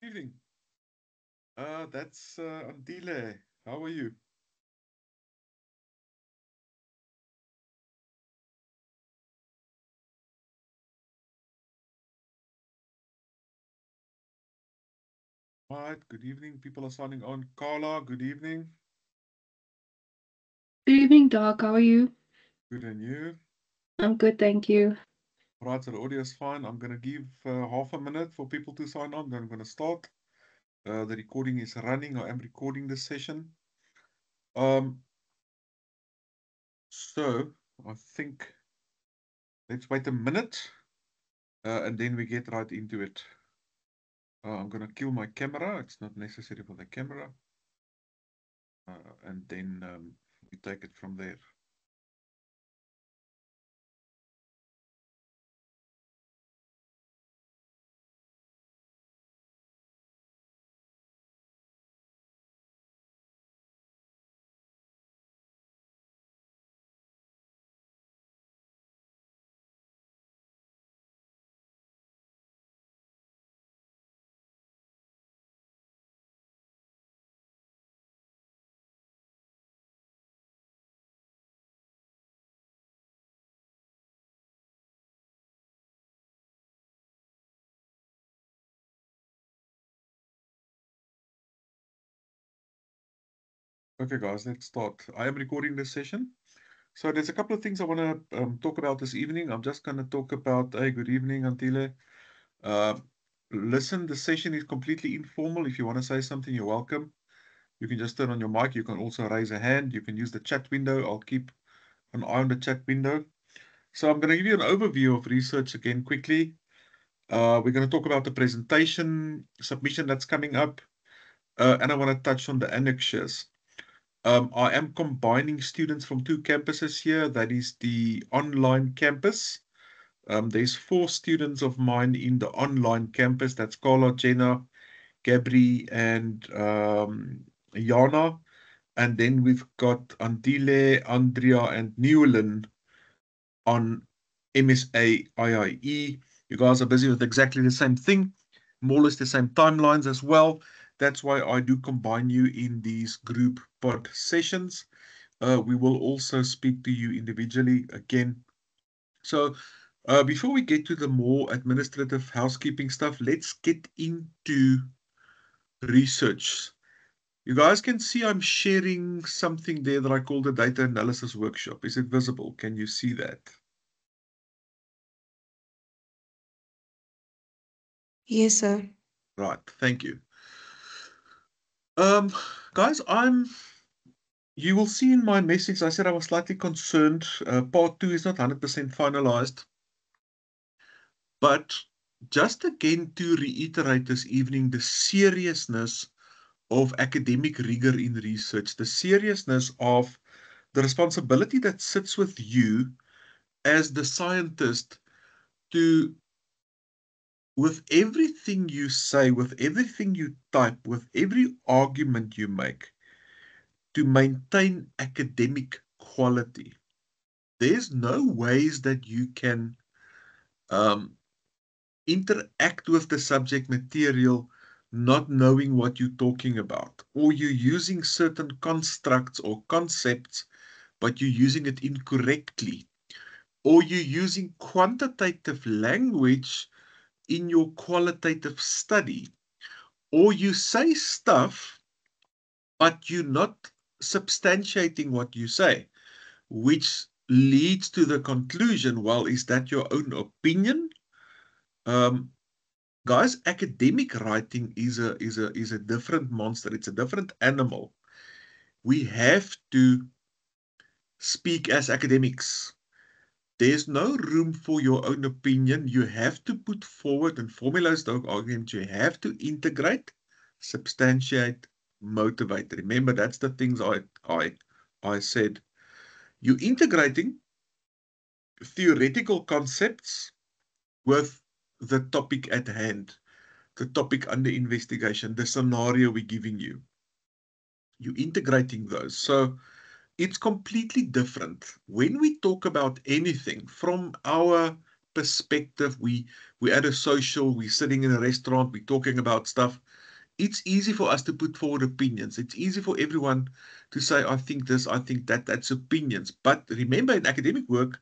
Evening. That's Andile. How are you? Right, good evening. People are signing on. Carla, good evening. Good evening, Doc. How are you? Good and you. I'm good, thank you. Right, so the audio is fine. I'm going to give half a minute for people to sign on. Then I'm going to start. The recording is running. I am recording this session. Um, so I think let's wait a minute and then we get right into it. I'm going to kill my camera. It's not necessary for the camera. And then we take it from there. Okay, guys, let's start. I am recording this session. So there's a couple of things I want to talk about this evening. I'm just going to talk about, hey, good evening, Antile. Uh, Listen, the session is completely informal. If you want to say something, you're welcome. You can just turn on your mic. You can also raise a hand. You can use the chat window. I'll keep an eye on the chat window. So I'm going to give you an overview of research again quickly. We're going to talk about the presentation submission that's coming up. And I want to touch on the annexures. I am combining students from two campuses here. That is the online campus. There's four students of mine in the online campus. That's Carla, Jenna, Gabri, and Jana. And then we've got Andile, Andrea, and Newlin on MSA IIE. You guys are busy with exactly the same thing, more or less the same timelines as well. That's why I do combine you in these group pod sessions. We will also speak to you individually again. So, before we get to the more administrative housekeeping stuff, let's get into research. You guys can see I'm sharing something there that I call the data analysis workshop. Is it visible? Can you see that? Yes, sir. Right, thank you. Um, Guys, you will see in my message, I said I was slightly concerned. Part two is not 100% finalized. But just again to reiterate this evening the seriousness of academic rigor in research, the seriousness of the responsibility that sits with you as the scientist to, with everything you say, with everything you type, with every argument you make, to maintain academic quality. There's no ways that you can um, interact with the subject material not knowing what you're talking about, or you're using certain constructs or concepts, but you're using it incorrectly, or you're using quantitative language in your qualitative study, or you say stuff, but you're not substantiating what you say, which leads to the conclusion, well, is that your own opinion? Um, Guys, academic writing is a different monster. It's a different animal. We have to speak as academics. There's no room for your own opinion. You have to put forward and formulate the argument. You have to integrate, substantiate, motivate. Remember, that's the things I said. You're integrating theoretical concepts with the topic at hand, the topic under investigation, the scenario we're giving you. You're integrating those. So it's completely different. When we talk about anything from our perspective, we at a social, we're sitting in a restaurant, we're talking about stuff. it's easy for us to put forward opinions. It's easy for everyone to say, I think this, I think that, that's opinions. But remember, in academic work,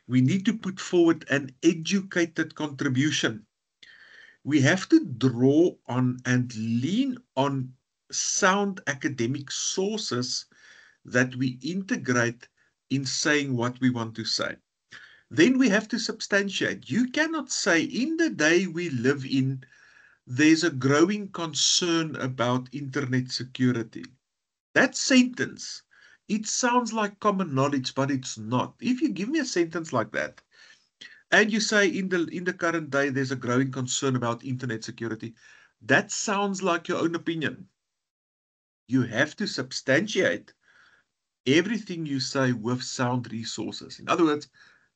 we need to put forward an educated contribution. We have to draw on and lean on sound academic sources that we integrate in saying what we want to say. Then we have to substantiate. You cannot say, in the day we live in, there's a growing concern about internet security. That sentence, it sounds like common knowledge, but it's not. If you give me a sentence like that, and you say in the current day there's a growing concern about internet security, that sounds like your own opinion. You have to substantiate everything you say with sound resources. In other words,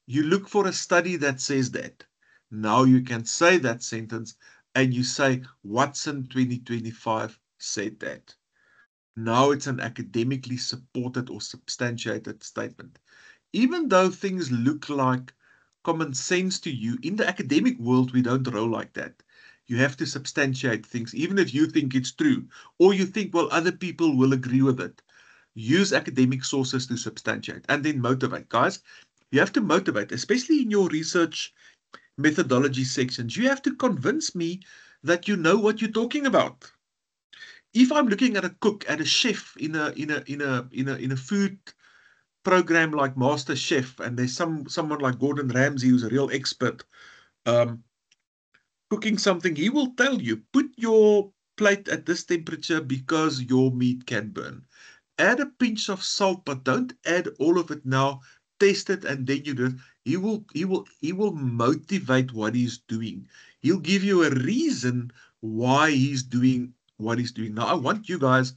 you look for a study that says that. Now you can say that sentence and you say, Watson 2025 said that. Now it's an academically supported or substantiated statement. Even though things look like common sense to you, in the academic world, we don't roll like that. You have to substantiate things, even if you think it's true, or you think, well, other people will agree with it. Use academic sources to substantiate and then motivate. Guys, you have to motivate, especially in your research methodology sections. You have to convince me that you know what you're talking about. If I'm looking at a cook, at a chef in a food program like Master Chef, and there's someone like Gordon Ramsay who's a real expert cooking something, he will tell you, put your plate at this temperature because your meat can burn. Add a pinch of salt, but don't add all of it now. Test it and then you do it. He will motivate what he's doing. He'll give you a reason why he's doing what he's doing. Now, I want you guys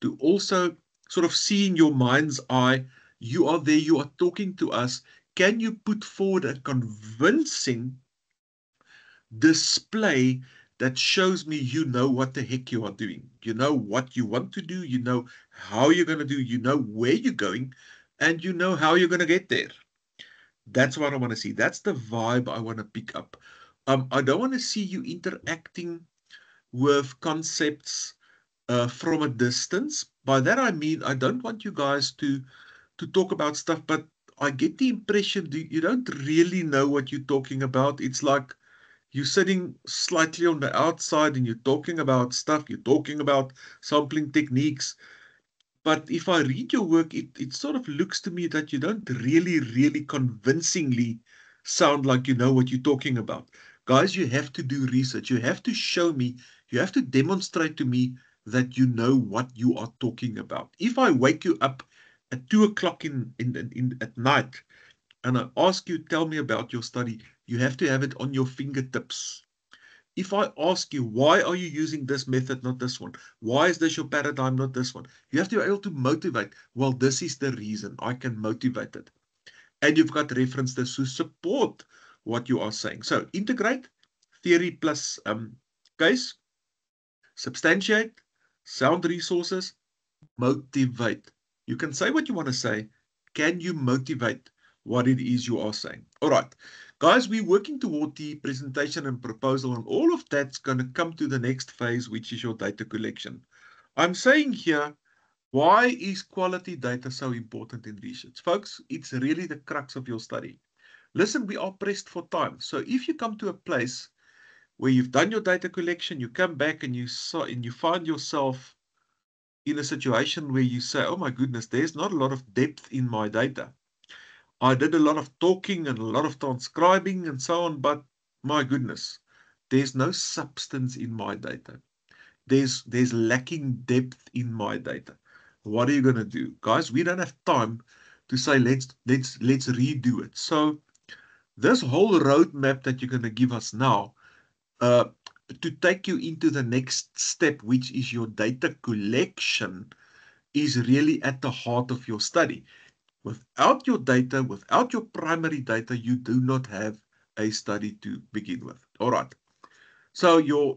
to also sort of see in your mind's eye, you are there, you are talking to us. Can you put forward a convincing display that shows me you know what the heck you are doing? You know what you want to do, you know how you're going to do, you know where you're going, and you know how you're going to get there. That's what I want to see. That's the vibe I want to pick up. I don't want to see you interacting with concepts from a distance. By that I mean, I don't want you guys to talk about stuff, but I get the impression you don't really know what you're talking about. It's like you're sitting slightly on the outside and you're talking about stuff, you're talking about sampling techniques. But if I read your work, it sort of looks to me that you don't really convincingly sound like you know what you're talking about. Guys, you have to do research. You have to show me, you have to demonstrate to me that you know what you are talking about. If I wake you up at 2 o'clock at night and I ask you, tell me about your study, you have to have it on your fingertips. If I ask you, why are you using this method, not this one? Why is this your paradigm, not this one? You have to be able to motivate. Well, this is the reason I can motivate it. And you've got references to support what you are saying. So integrate theory plus case, substantiate, sound resources, motivate. You can say what you want to say. Can you motivate what it is you are saying? All right, guys, we're working toward the presentation and proposal, and all of that's going to come to the next phase, which is your data collection. I'm saying here, why is quality data so important in research? Folks, it's really the crux of your study. Listen, we are pressed for time. So if you come to a place where you've done your data collection, you come back and you find yourself in a situation where you say, oh my goodness, there's not a lot of depth in my data. I did a lot of talking and a lot of transcribing and so on, but my goodness, there's no substance in my data. There's lacking depth in my data. What are you going to do? Guys, we don't have time to say, let's redo it. So this whole roadmap that you're going to give us now, to take you into the next step, which is your data collection, is really at the heart of your study. Without your data, without your primary data, you do not have a study to begin with. All right. So your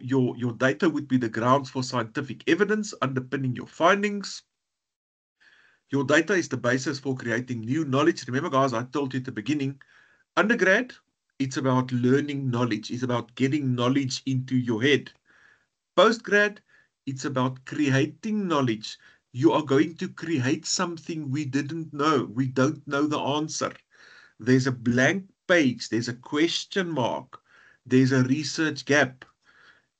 data would be the grounds for scientific evidence underpinning your findings. Your data is the basis for creating new knowledge. Remember, guys, I told you at the beginning, undergrad, it's about learning knowledge. It's about getting knowledge into your head. Postgrad, It's about creating knowledge. You are going to create something we didn't know. We don't know the answer. There's a blank page. There's a question mark. There's a research gap.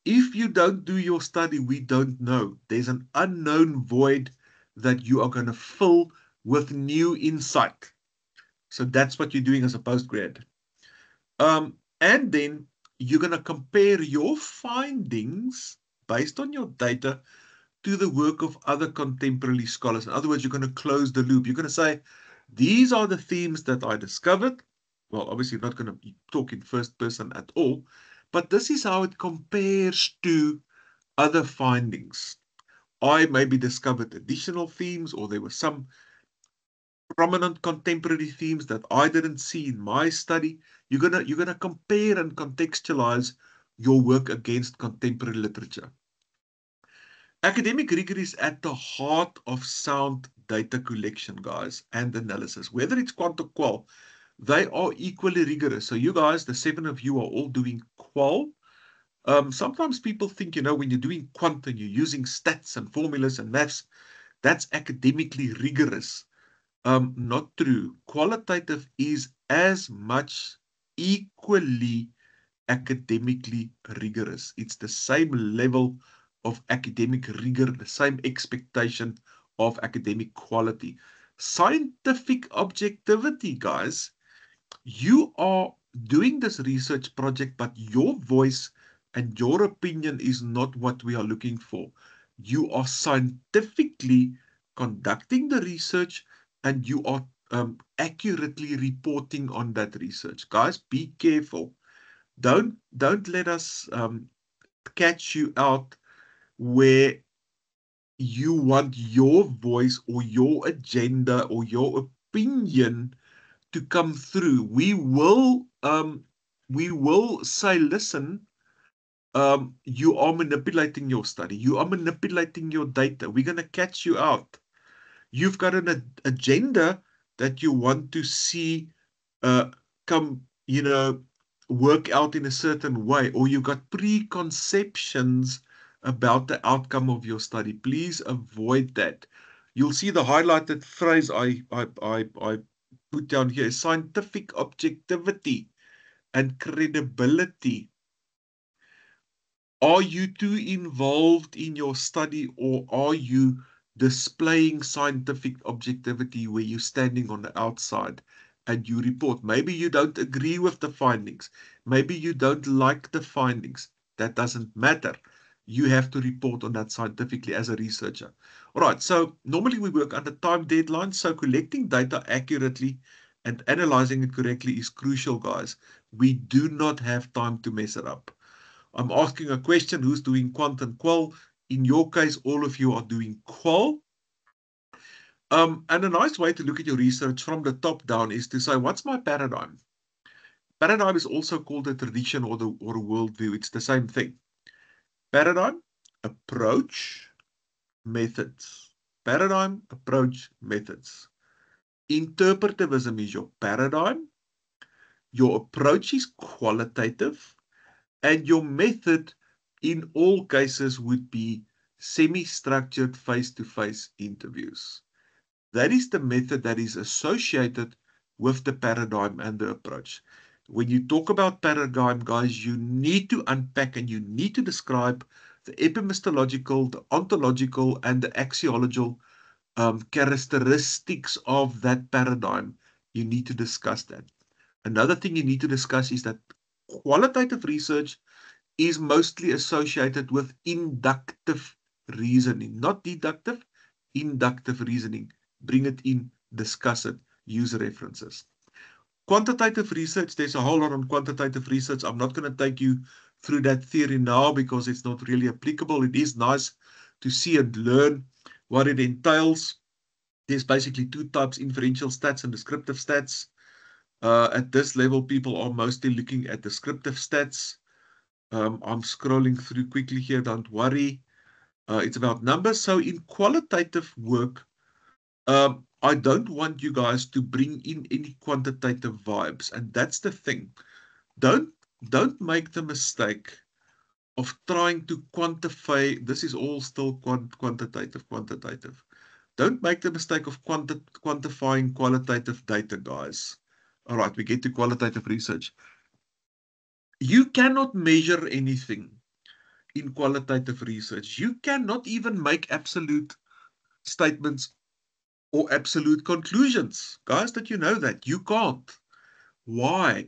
If you don't do your study, we don't know. There's an unknown void that you are going to fill with new insight. So that's what you're doing as a postgrad. And then you're going to compare your findings based on your data to the work of other contemporary scholars. In other words, you're going to close the loop. You're going to say, these are the themes that I discovered. Well, obviously, you're not going to talk in first person at all, but this is how it compares to other findings. I maybe discovered additional themes, or there were some prominent contemporary themes that I didn't see in my study. You're gonna compare and contextualize your work against contemporary literature. Academic rigor is at the heart of sound data collection, guys, and analysis. Whether it's quant or qual, they are equally rigorous. So you guys, the 7 of you, are all doing qual. Sometimes people think, when you're doing quant and you're using stats and formulas and maths, that's academically rigorous. Not true. Qualitative is as much equally academically rigorous. It's the same level of academic rigor, the same expectation of academic quality. Scientific objectivity, guys. You are doing this research project, but your voice and your opinion is not what we are looking for. You are scientifically conducting the research, and you are accurately reporting on that research. Guys, be careful. Don't let us catch you out where you want your voice or your agenda or your opinion to come through. We will say, listen, you are manipulating your study. You are manipulating your data. We're going to catch you out. You've got an agenda that you want to see come, work out in a certain way, or you've got preconceptions about the outcome of your study. Please avoid that. You'll see the highlighted phrase I put down here is scientific objectivity and credibility. Are you too involved in your study, or are you displaying scientific objectivity where you're standing on the outside and you report? Maybe you don't agree with the findings. Maybe you don't like the findings. That doesn't matter. You have to report on that scientifically as a researcher. All right, so normally we work under time deadlines, so collecting data accurately and analyzing it correctly is crucial, guys. We do not have time to mess it up. I'm asking a question, who's doing quant and qual? In your case, all of you are doing qual. And a nice way to look at your research from the top down is to say, what's my paradigm? Paradigm is also called a tradition or a worldview. It's the same thing. Paradigm, approach, methods. Paradigm, approach, methods. Interpretivism is your paradigm. Your approach is qualitative. And your method in all cases would be semi-structured face-to-face interviews. That is the method that is associated with the paradigm and the approach. When you talk about paradigm, guys, you need to unpack and you need to describe the epistemological, the ontological, and the axiological characteristics of that paradigm. You need to discuss that. Another thing you need to discuss is that qualitative research is mostly associated with inductive reasoning, not deductive, inductive reasoning. Bring it in, discuss it, use references. Quantitative research, there's a whole lot on quantitative research. I'm not going to take you through that theory now because it's not really applicable. It is nice to see and learn what it entails. There's basically two types, inferential stats and descriptive stats. At this level, people are mostly looking at descriptive stats. I'm scrolling through quickly here, don't worry. It's about numbers. So in qualitative work, I don't want you guys to bring in any quantitative vibes. And that's the thing. Don't make the mistake of trying to quantify. This is all still quantitative. Don't make the mistake of quantifying qualitative data, guys. All right, we get to qualitative research. You cannot measure anything in qualitative research. You cannot even make absolute statements or absolute conclusions. Guys, did you know that? You can't. Why?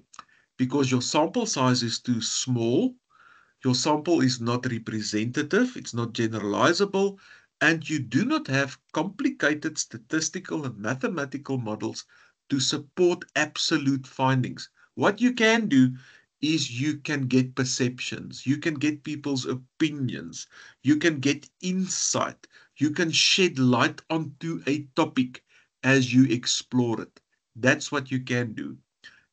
Because your sample size is too small, your sample is not representative, it's not generalizable, and you do not have complicated statistical and mathematical models to support absolute findings. What you can do is you can get perceptions, you can get people's opinions, you can get insight, you can shed light onto a topic as you explore it. That's what you can do.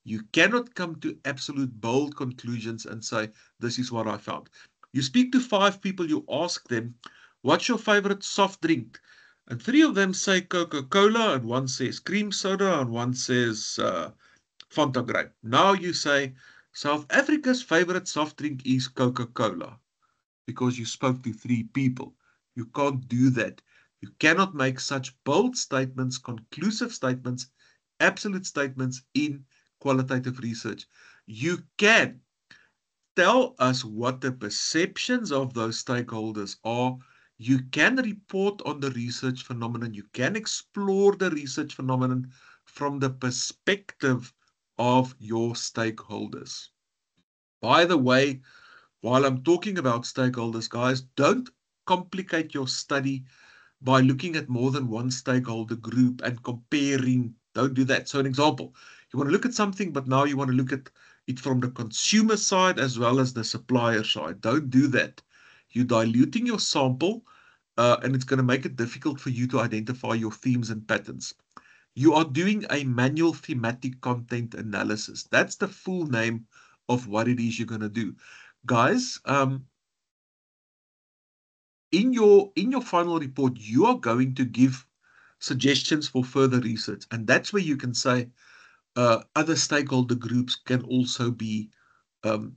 You cannot come to absolute bold conclusions and say, this is what I found. You speak to 5 people, you ask them, what's your favorite soft drink? And 3 of them say Coca-Cola, and 1 says cream soda, and 1 says Fanta grape. Now you say, South Africa's favorite soft drink is Coca-Cola, because you spoke to 3 people. You can't do that. You cannot make such bold statements, conclusive statements, absolute statements in qualitative research. You can tell us what the perceptions of those stakeholders are. You can report on the research phenomenon. You can explore the research phenomenon from the perspective of your stakeholders. By the way, while I'm talking about stakeholders, guys, don't complicate your study by looking at more than one stakeholder group and comparing. Don't do that. So an example, you want to look at something, but now you want to look at it from the consumer side as well as the supplier side. Don't do that. You're diluting your sample, and it's going to make it difficult for you to identify your themes and patterns. You are doing a manual thematic content analysis. That's the full name of what it is you're going to do. Guys, in your final report, you are going to give suggestions for further research, and that's where you can say other stakeholder groups can also be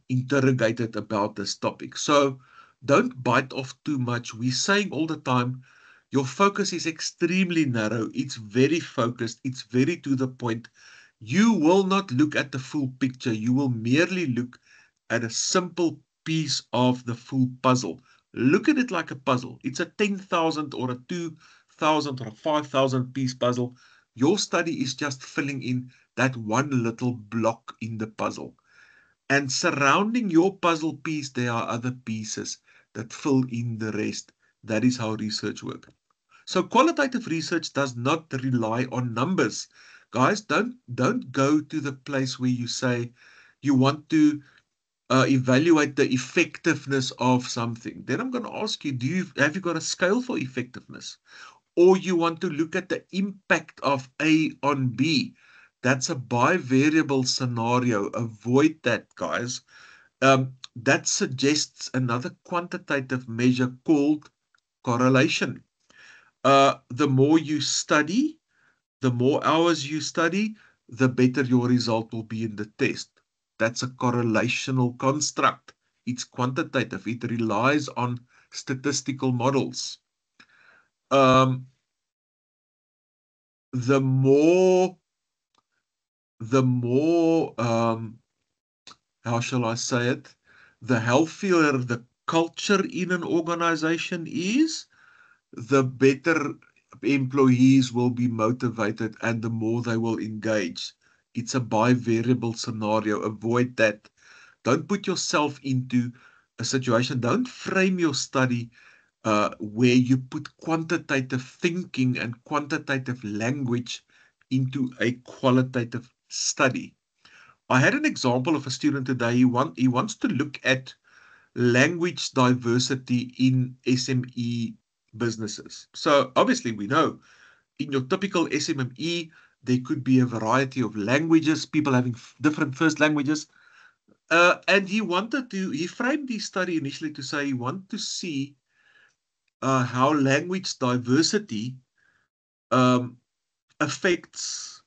interrogated about this topic. So don't bite off too much. We're saying all the time, your focus is extremely narrow. It's very focused. It's very to the point. You will not look at the full picture. You will merely look at a simple piece of the full puzzle. Look at it like a puzzle. It's a 10,000 or a 2,000 or a 5,000 piece puzzle. Your study is just filling in that one little block in the puzzle. And surrounding your puzzle piece, there are other pieces that fill in the rest. That is how research works. So qualitative research does not rely on numbers. Guys, don't go to the place where you say you want to evaluate the effectiveness of something. Then I'm going to ask you, have you got a scale for effectiveness? Or you want to look at the impact of A on B. That's a bivariable scenario. Avoid that, guys. That suggests another quantitative measure called correlation. The more you study, the more hours you study, the better your result will be in the test. That's a correlational construct. It's quantitative. It relies on statistical models. The more, how shall I say it? The healthier the culture in an organization is, the better employees will be motivated and the more they will engage. It's a bivariable scenario. Avoid that. Don't put yourself into a situation. Don't frame your study where you put quantitative thinking and quantitative language into a qualitative study. I had an example of a student today. He wants to look at language diversity in SME businesses. So obviously we know in your typical SMME, there could be a variety of languages, people having different first languages. And he framed his study initially to say he wanted to see how language diversity affects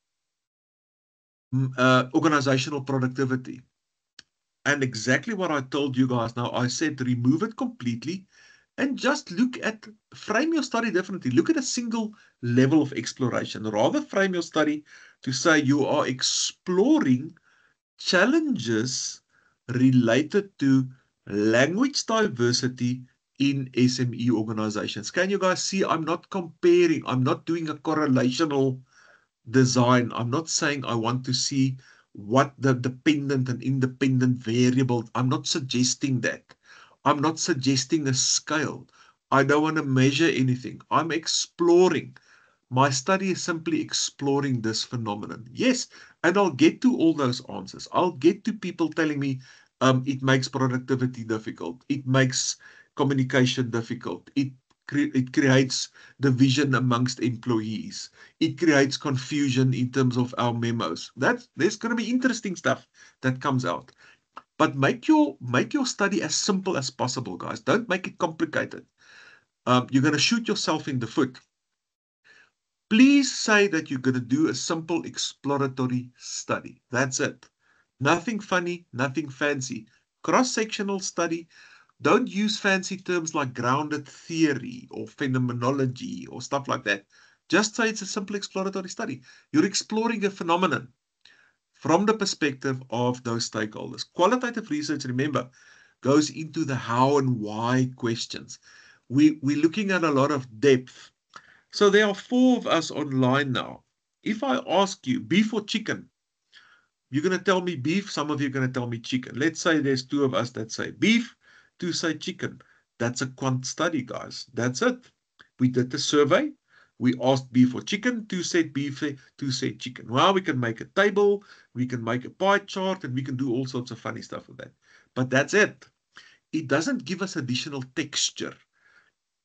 organizational productivity. And exactly what I told you guys now, I said remove it completely and just frame your study differently. Look at a single level of exploration. Rather frame your study to say you are exploring challenges related to language diversity in SME organizations. Can you guys see? I'm not comparing. I'm not doing a correlational design. I'm not saying I want to see what the dependent and independent variable. I'm not suggesting that. I'm not suggesting a scale. I don't want to measure anything. I'm exploring. My study is simply exploring this phenomenon. Yes, and I'll get to all those answers. I'll get to people telling me it makes productivity difficult. It makes communication difficult. It creates division amongst employees. It creates confusion in terms of our memos. There's going to be interesting stuff that comes out. But make your study as simple as possible, guys. Don't make it complicated. You're going to shoot yourself in the foot. Please say that you're going to do a simple exploratory study. That's it. Nothing funny, nothing fancy. Cross-sectional study. Don't use fancy terms like grounded theory or phenomenology or stuff like that. Just say it's a simple exploratory study. You're exploring a phenomenon from the perspective of those stakeholders. Qualitative research, remember, goes into the how and why questions. We're looking at a lot of depth. So there are 4 of us online now. If I ask you beef or chicken, you're going to tell me beef. Some of you are going to tell me chicken. Let's say there's 2 of us that say beef, 2 say chicken. That's a quant study, guys. That's it. We did the survey. We asked beef or chicken. 2 said beef, 2 said chicken. Well, we can make a table. We can make a pie chart, and we can do all sorts of funny stuff with that. But that's it. It doesn't give us additional texture.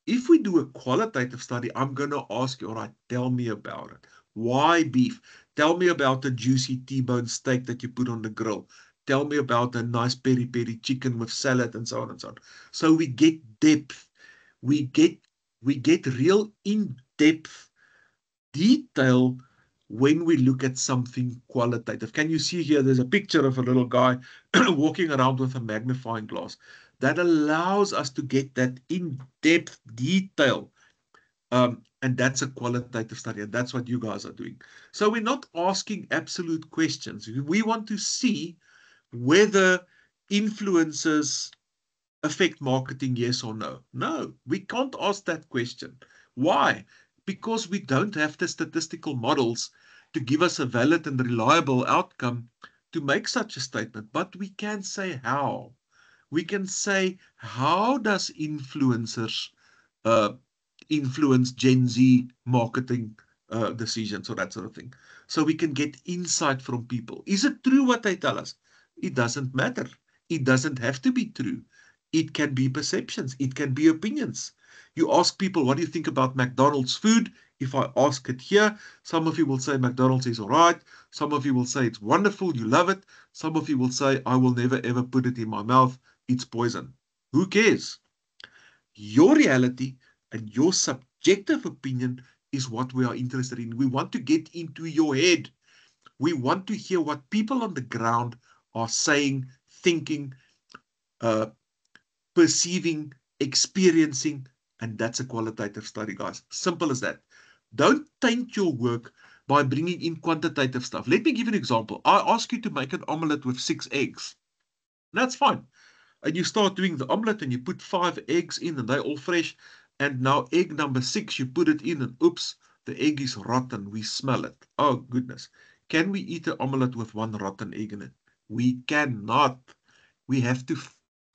If we do a qualitative study, I'm going to ask you, all right, tell me about it. Why beef? Tell me about the juicy T-bone steak that you put on the grill. Tell me about the nice peri-peri chicken with salad and so on and so on. So we get depth. We get real in-depth detail when we look at something qualitative. Can you see here, there's a picture of a little guy walking around with a magnifying glass. That allows us to get that in-depth detail. And that's a qualitative study, and that's what you guys are doing. So we're not asking absolute questions. We want to see whether influencers affect marketing, yes or no. No, we can't ask that question. Why? Because we don't have the statistical models to give us a valid and reliable outcome to make such a statement, but we can say how. We can say, how does influencers influence Gen Z marketing decisions or that sort of thing? So we can get insight from people. Is it true what they tell us? It doesn't matter. It doesn't have to be true. It can be perceptions. It can be opinions. You ask people, what do you think about McDonald's food? If I ask it here, some of you will say McDonald's is all right. Some of you will say it's wonderful. You love it. Some of you will say, I will never ever put it in my mouth. It's poison. Who cares? Your reality and your subjective opinion is what we are interested in. We want to get into your head. We want to hear what people on the ground are saying, thinking, perceiving, experiencing, and that's a qualitative study, guys. Simple as that. Don't taint your work by bringing in quantitative stuff. Let me give you an example. I ask you to make an omelette with 6 eggs. That's fine. And you start doing the omelette and you put 5 eggs in and they're all fresh. And now egg number 6, you put it in and oops, the egg is rotten. We smell it. Oh, goodness. Can we eat an omelette with 1 rotten egg in it? We cannot. We have to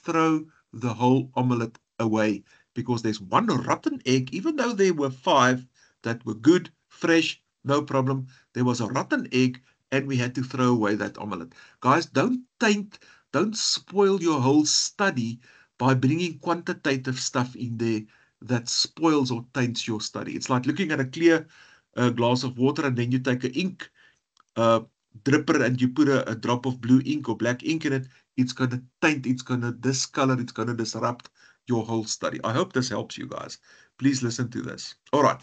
throw the whole omelette away because there's 1 rotten egg, even though there were 5 that were good, fresh, no problem. There was a rotten egg and we had to throw away that omelette. Guys, don't spoil your whole study by bringing quantitative stuff in there that spoils or taints your study. It's like looking at a clear glass of water and then you take an ink dripper and you put a drop of blue ink or black ink in it. It's going to taint, it's going to discolor, it's going to disrupt your whole study. I hope this helps you guys. Please listen to this. All right.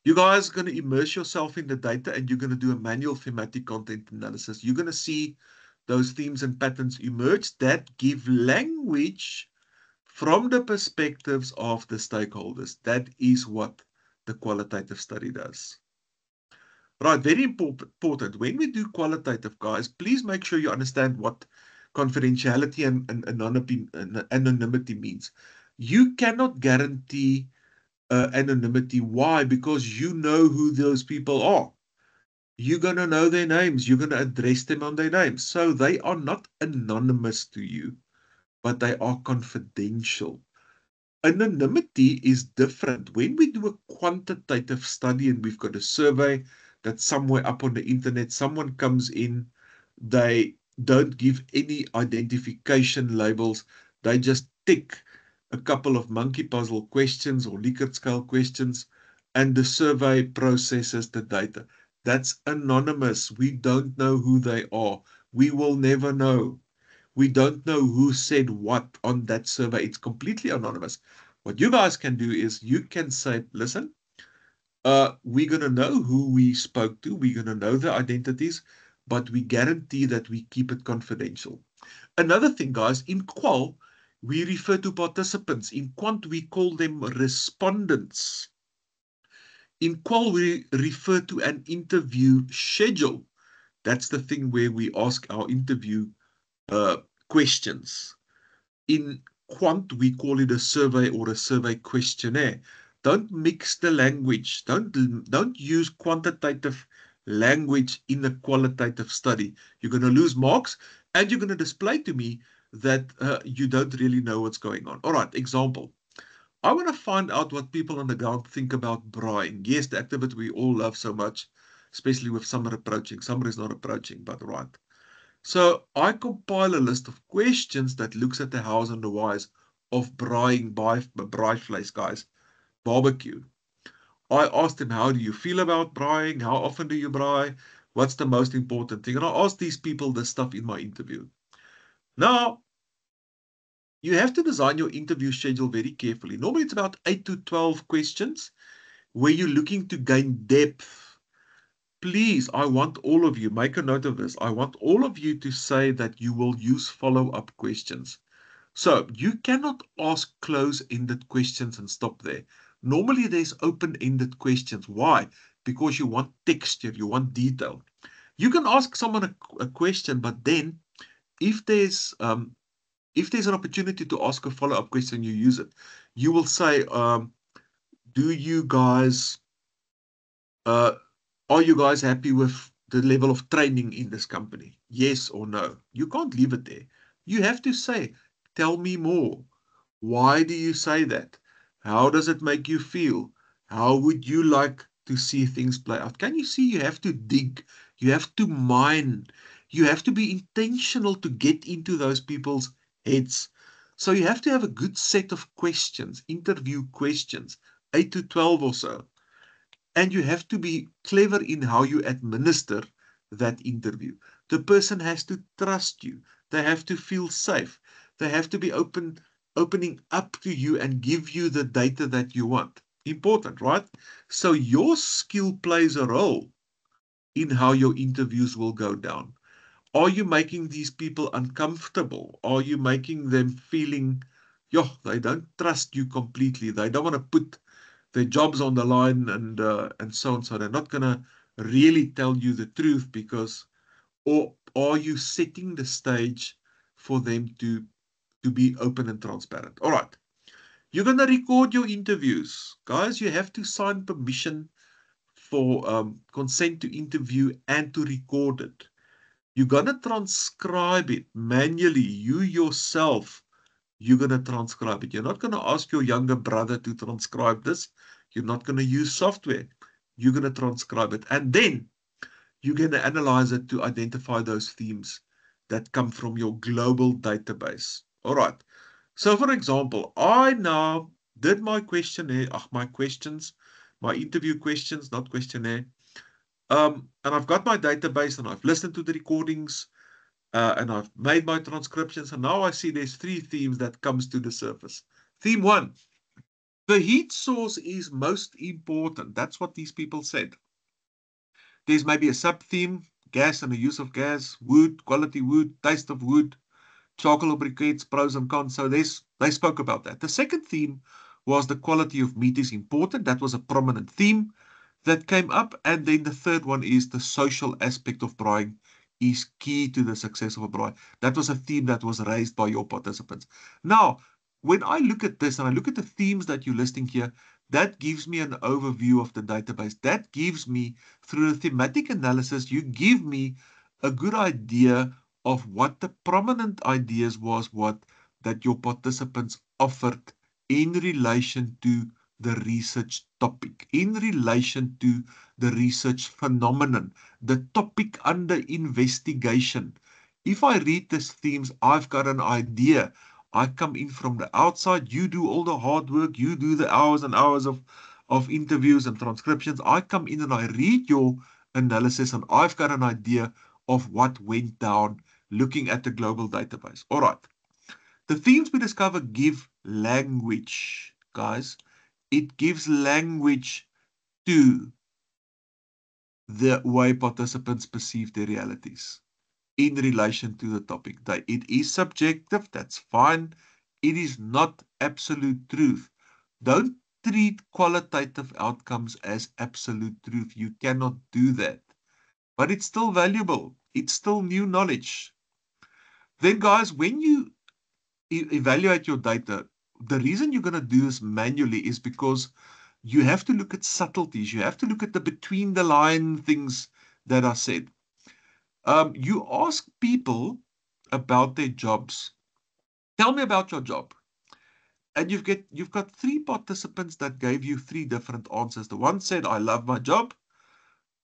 You guys are going to immerse yourself in the data and you're going to do a manual thematic content analysis. You're going to see those themes and patterns emerge that give language from the perspectives of the stakeholders. That is what the qualitative study does. Right, very important. When we do qualitative, guys, please make sure you understand what confidentiality and anonymity means. You cannot guarantee anonymity. Why? Because you know who those people are. You're going to know their names. You're going to address them on their names. So they are not anonymous to you, but they are confidential. Anonymity is different. When we do a quantitative study and we've got a survey that's somewhere up on the internet, someone comes in, they don't give any identification labels, they just tick a couple of monkey puzzle questions or Likert scale questions, and the survey processes the data. That's anonymous. We don't know who they are. We will never know. We don't know who said what on that survey. It's completely anonymous. What you guys can do is you can say, listen, we're going to know who we spoke to. We're going to know the identities, but we guarantee that we keep it confidential. Another thing, guys, in qual, we refer to participants. In quant, we call them respondents. In qual, we refer to an interview schedule. That's the thing where we ask our interview questions. In quant, we call it a survey or a survey questionnaire. Don't mix the language. Don't use quantitative language in a qualitative study. You're going to lose marks, and you're going to display to me that you don't really know what's going on. All right, example. I want to find out what people on the ground think about braaiing. Yes, the activity we all love so much, especially with summer approaching. Summer is not approaching, but right. So I compile a list of questions that looks at the hows and the whys of braaiing, braaivleis, guys, barbecue. I asked them, how do you feel about braaiing? How often do you braai? What's the most important thing? And I asked these people this stuff in my interview. Now, you have to design your interview schedule very carefully. Normally it's about 8 to 12 questions where you're looking to gain depth. Please, I want all of you, make a note of this. I want all of you to say that you will use follow-up questions. So you cannot ask close-ended questions and stop there. Normally there's open-ended questions. Why? Because you want texture, you want detail. You can ask someone a question, but then if there's an opportunity to ask a follow-up question, you use it. You will say, do you guys are you guys happy with the level of training in this company? Yes or no? You can't leave it there. You have to say, tell me more. Why do you say that? How does it make you feel? How would you like to see things play out? Can you see you have to dig? You have to mine. You have to be intentional to get into those people's heads. So you have to have a good set of questions, interview questions, 8 to 12 or so. And you have to be clever in how you administer that interview. The person has to trust you. They have to feel safe. They have to be opening up to you and give you the data that you want. Important, right? So your skill plays a role in how your interviews will go down. Are you making these people uncomfortable? Are you making them feeling, they don't trust you completely. They don't want to put their jobs on the line and so on. So they're not going to really tell you the truth or are you setting the stage for them to be open and transparent? All right. You're going to record your interviews. Guys, you have to sign permission for consent to interview and to record it. You're going to transcribe it manually. You yourself, you're going to transcribe it. You're not going to ask your younger brother to transcribe this. You're not going to use software. You're going to transcribe it. And then you're going to analyze it to identify those themes that come from your global database. All right. So, for example, I now did my questionnaire, my interview questions, not questionnaire. And I've got my database and I've listened to the recordings and I've made my transcriptions. And now I see there's 3 themes that comes to the surface. Theme 1. The heat source is most important. That's what these people said. There's maybe a sub-theme, gas and the use of gas, wood, quality wood, taste of wood, charcoal briquettes, pros and cons. So they spoke about that. The second theme was the quality of meat is important. That was a prominent theme that came up. And then the third one is the social aspect of braaiing is key to the success of a braai. That was a theme that was raised by your participants. Now, when I look at this and I look at the themes that you're listing here, that gives me an overview of the database. That gives me, through the thematic analysis, you give me a good idea of what the prominent ideas was, what that your participants offered in relation to the research topic, in relation to the research phenomenon, the topic under investigation. If I read these themes, I've got an idea. I come in from the outside, you do all the hard work, you do the hours and hours of interviews and transcriptions. I come in and I read your analysis and I've got an idea of what went down looking at the global database. All right. The themes we discover give language, guys. It gives language to the way participants perceive their realities in relation to the topic. It is subjective, that's fine. It is not absolute truth. Don't treat qualitative outcomes as absolute truth. You cannot do that. But it's still valuable. It's still new knowledge. Then, guys, when you evaluate your data, the reason you're going to do this manually is because you have to look at subtleties. You have to look at the between the line things that are said. You ask people about their jobs. Tell me about your job. And you've got 3 participants that gave you 3 different answers. The one said, I love my job.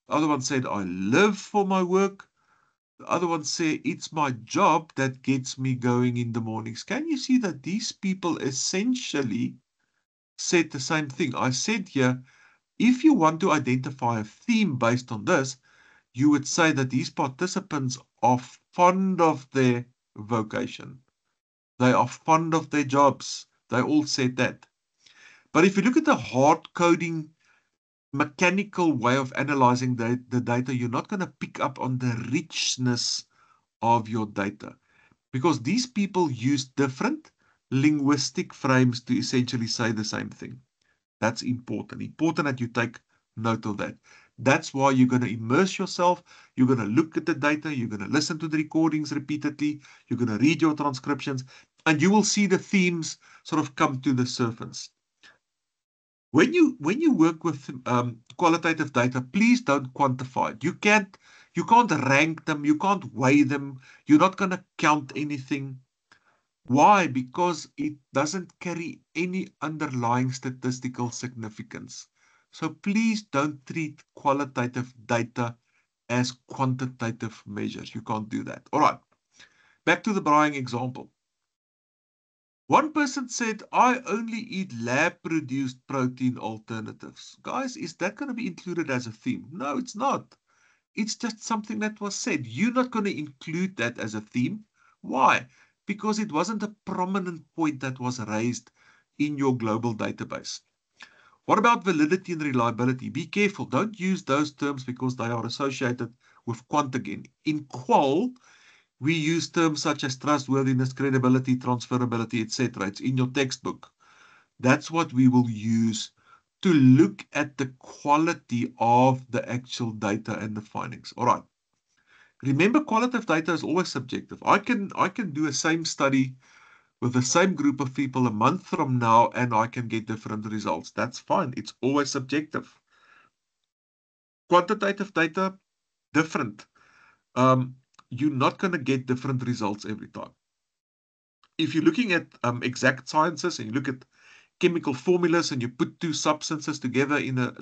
The other one said, I live for my work. The other one said, it's my job that gets me going in the mornings. Can you see that these people essentially said the same thing? I said here, if you want to identify a theme based on this, you would say that these participants are fond of their vocation. They are fond of their jobs. They all said that. But if you look at the hard coding, mechanical way of analyzing the data, you're not going to pick up on the richness of your data, because these people use different linguistic frames to essentially say the same thing. That's important. Important that you take note of that. That's why you're going to immerse yourself. You're going to look at the data. You're going to listen to the recordings repeatedly. You're going to read your transcriptions, and you will see the themes sort of come to the surface. When you work with qualitative data, please don't quantify it. You can't rank them. You can't weigh them. You're not going to count anything. Why? Because it doesn't carry any underlying statistical significance. So please don't treat qualitative data as quantitative measures. You can't do that. All right. Back to the braaiing example. One person said, I only eat lab-produced protein alternatives. Guys, is that going to be included as a theme? No, it's not. It's just something that was said. You're not going to include that as a theme. Why? Because it wasn't a prominent point that was raised in your global database. What about validity and reliability? Be careful. Don't use those terms because they are associated with quant again. In qual, we use terms such as trustworthiness, credibility, transferability, etc. It's in your textbook. That's what we will use to look at the quality of the actual data and the findings. All right. Remember, qualitative data is always subjective. I can do a same study with the same group of people a month from now, and I can get different results. That's fine. It's always subjective. Quantitative data, different. You're not going to get different results every time. If you're looking at exact sciences and you look at chemical formulas and you put 2 substances together in a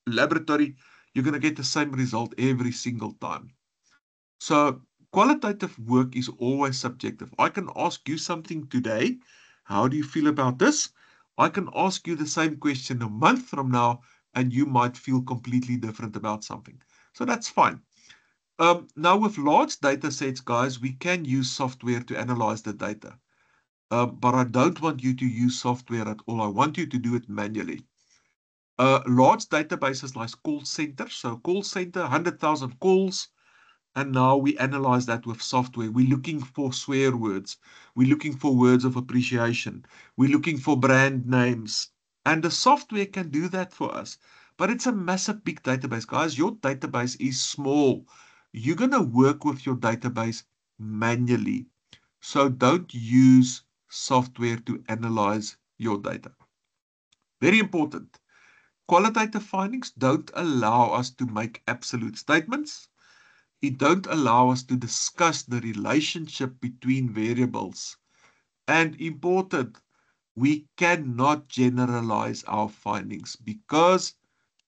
laboratory, you're going to get the same result every single time. So qualitative work is always subjective. I can ask you something today. How do you feel about this? I can ask you the same question a month from now, and you might feel completely different about something. So that's fine. Now with large data sets, guys, we can use software to analyze the data. But I don't want you to use software at all. I want you to do it manually. Large databases like call center. So call center, 100,000 calls. And now we analyze that with software. We're looking for swear words. We're looking for words of appreciation. We're looking for brand names. And the software can do that for us. But it's a massive big database, guys. Your database is small. You're going to work with your database manually. So don't use software to analyze your data. Very important. Qualitative findings don't allow us to make absolute statements. It don't allow us to discuss the relationship between variables. And important, we cannot generalize our findings because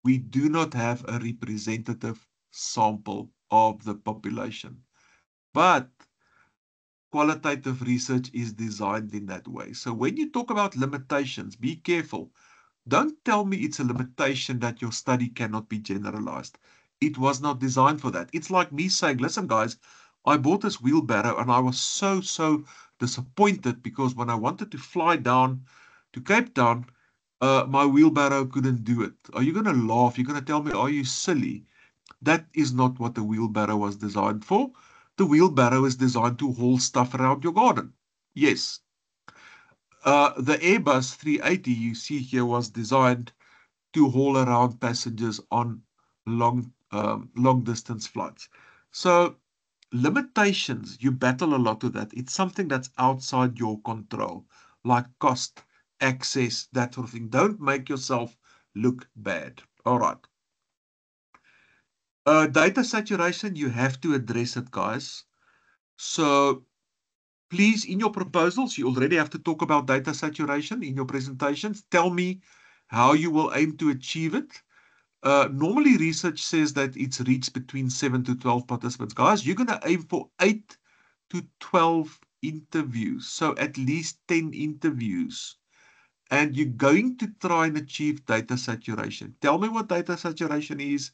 we do not have a representative sample of the population. But qualitative research is designed in that way. So when you talk about limitations, be careful. Don't tell me it's a limitation that your study cannot be generalized. It was not designed for that. It's like me saying, listen, guys, I bought this wheelbarrow and I was so disappointed because when I wanted to fly down to Cape Town, my wheelbarrow couldn't do it. Are you going to laugh? You're going to tell me, are you silly? That is not what the wheelbarrow was designed for. The wheelbarrow is designed to haul stuff around your garden. Yes. The Airbus 380 you see here was designed to haul around passengers on long distance flights. So limitations, you battle a lot with that. It's something that's outside your control, like cost, access, that sort of thing. Don't make yourself look bad. All right. Data saturation, you have to address it, guys. So please, in your proposals, you already have to talk about data saturation in your presentations. Tell me how you will aim to achieve it. Normally, research says that it's reached between 7 to 12 participants. Guys, you're going to aim for 8 to 12 interviews. So at least 10 interviews. And you're going to try and achieve data saturation. Tell me what data saturation is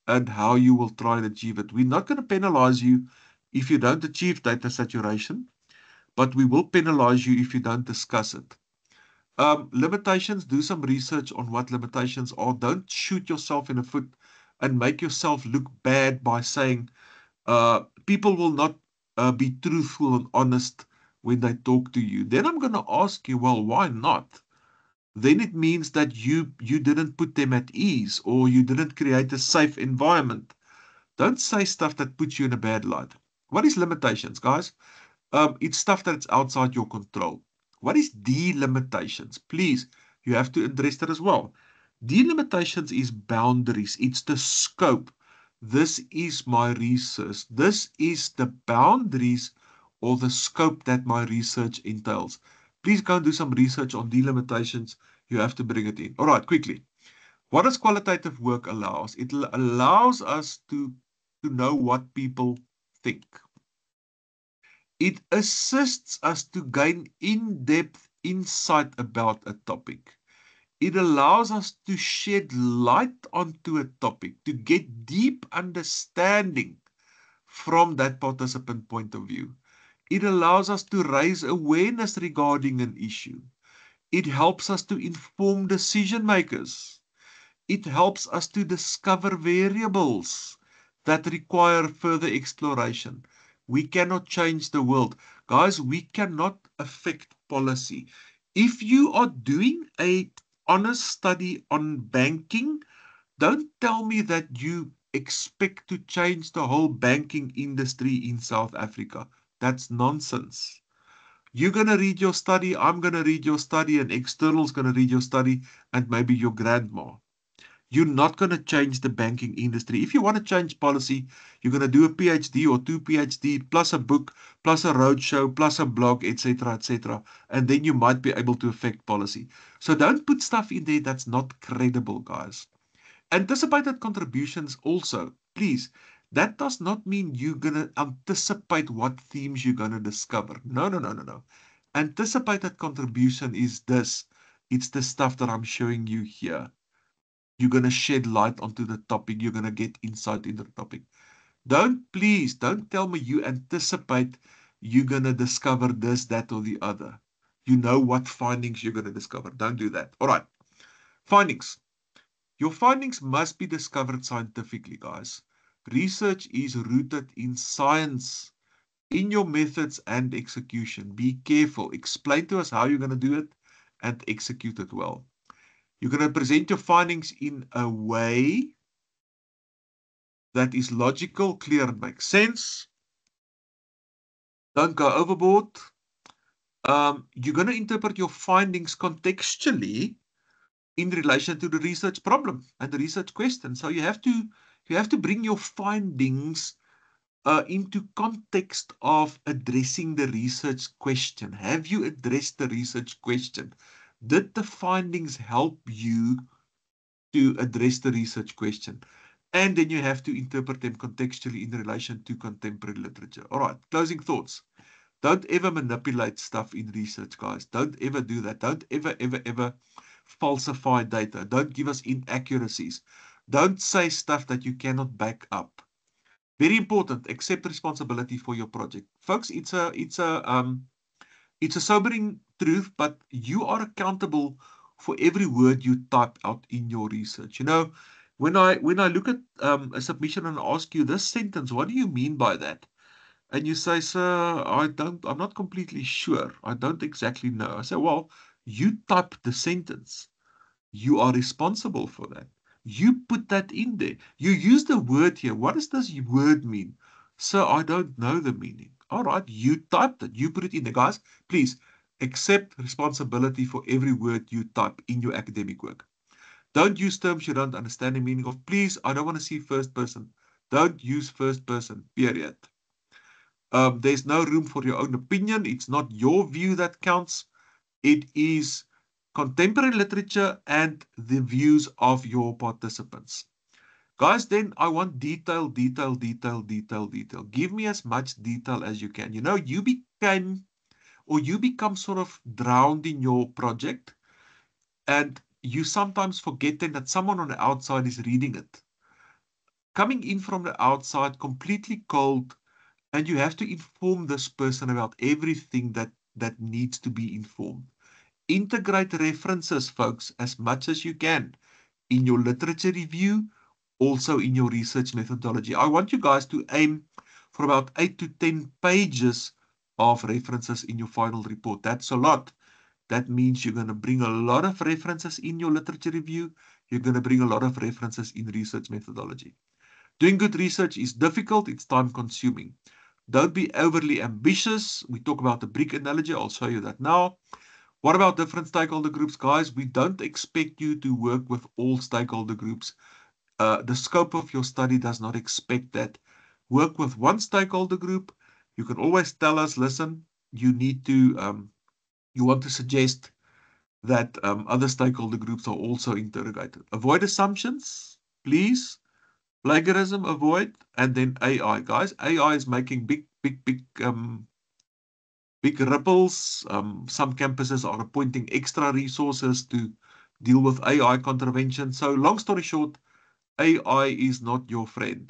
and how you will try and achieve it. We're not going to penalize you if you don't achieve data saturation, but we will penalize you if you don't discuss it. Limitations, do some research on what limitations are. Don't shoot yourself in the foot and make yourself look bad by saying people will not be truthful and honest when they talk to you. Then I'm going to ask you, well, why not? Then it means that you didn't put them at ease or you didn't create a safe environment. Don't say stuff that puts you in a bad light. What is limitations, guys? It's stuff that's outside your control. What is delimitations? Please, you have to address that as well. Delimitations is boundaries. It's the scope. This is my research. This is the boundaries or the scope that my research entails. Please go and do some research on delimitations. You have to bring it in. All right, quickly. What does qualitative work allow us? It allows us to know what people think. It assists us to gain in-depth insight about a topic. It allows us to shed light onto a topic, to get deep understanding from that participant point of view. It allows us to raise awareness regarding an issue. It helps us to inform decision makers. It helps us to discover variables that require further exploration. We cannot change the world. Guys, we cannot affect policy. If you are doing an honest study on banking, don't tell me that you expect to change the whole banking industry in South Africa. That's nonsense. You're going to read your study, I'm going to read your study, an external's going to read your study, and maybe your grandma. You're not going to change the banking industry. If you want to change policy, you're going to do a PhD or 2 PhD, plus a book, plus a roadshow, plus a blog, etc., etc. And then you might be able to affect policy. So don't put stuff in there that's not credible, guys. Anticipated contributions also, please. That does not mean you're going to anticipate what themes you're going to discover. No. Anticipated contribution is this. It's the stuff that I'm showing you here. You're going to shed light onto the topic. You're going to get insight into the topic. Please don't tell me you anticipate you're going to discover this, that, or the other. You know what findings you're going to discover. Don't do that. All right. Findings. Your findings must be discovered scientifically, guys. Research is rooted in science, in your methods and execution. Be careful. Explain to us how you're going to do it and execute it well. You're going to present your findings in a way that is logical, clear, and makes sense. Don't go overboard. You're going to interpret your findings contextually in relation to the research problem and the research question. So you have to bring your findings into context of addressing the research question. Have you addressed the research question? Did the findings help you to address the research question? And then you have to interpret them contextually in relation to contemporary literature. All right, closing thoughts. Don't ever manipulate stuff in research, guys. Don't ever do that. Don't ever falsify data. Don't give us inaccuracies. Don't say stuff that you cannot back up. Very important. Accept responsibility for your project, folks. It's a sobering truth, but you are accountable for every word you type out in your research. You know, when I look at a submission and ask you this sentence, what do you mean by that? And you say, sir, I'm not completely sure. I don't exactly know. I say, well, you typed the sentence. You are responsible for that. You put that in there. You use the word here. What does this word mean? Sir, I don't know the meaning. All right, you typed it. You put it in there. Guys, please accept responsibility for every word you type in your academic work. Don't use terms you don't understand the meaning of. Please, I don't want to see first person. Don't use first person, period. There's no room for your own opinion. It's not your view that counts. It is contemporary literature and the views of your participants. Guys, then I want detail. Give me as much detail as you can. You know, you become sort of drowned in your project, and you sometimes forget then that someone on the outside is reading it. Coming in from the outside, completely cold, and you have to inform this person about everything that needs to be informed. Integrate references, folks, as much as you can in your literature review, also in your research methodology. I want you guys to aim for about 8 to 10 pages of references in your final report. That's a lot. That means you're going to bring a lot of references in your literature review. You're going to bring a lot of references in research methodology. Doing good research is difficult. It's time consuming. Don't be overly ambitious. We talk about the brick analogy. I'll show you that now. What about different stakeholder groups? Guys, we don't expect you to work with all stakeholder groups. The scope of your study does not expect that. Work with one stakeholder group. You can always tell us, listen, you want to suggest that other stakeholder groups are also interrogated. Avoid assumptions, please. Plagiarism, avoid. And then AI, guys. AI is making big ripples. Some campuses are appointing extra resources to deal with AI contravention. So long story short, AI is not your friend.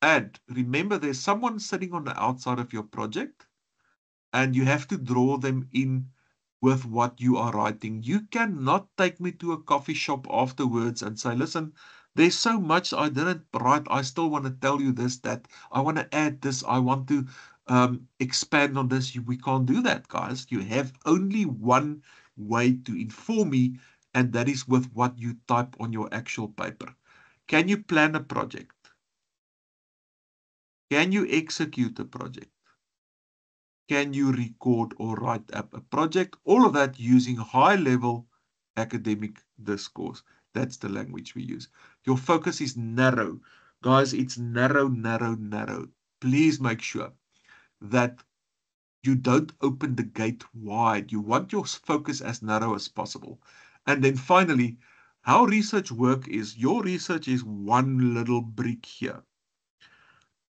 And remember, there's someone sitting on the outside of your project, and you have to draw them in with what you are writing. You cannot take me to a coffee shop afterwards and say, listen, there's so much I didn't write. I still want to tell you this, that. I want to add this. I want to expand on this. We can't do that, guys. You have only one way to inform me, and that is with what you type on your actual paper. Can you plan a project? Can you execute a project? Can you record or write up a project? All of that using high-level academic discourse. That's the language we use. Your focus is narrow. Guys, it's narrow. Please make sure that you don't open the gate wide. You want your focus as narrow as possible. And then finally, how research work is, your research is one little brick here.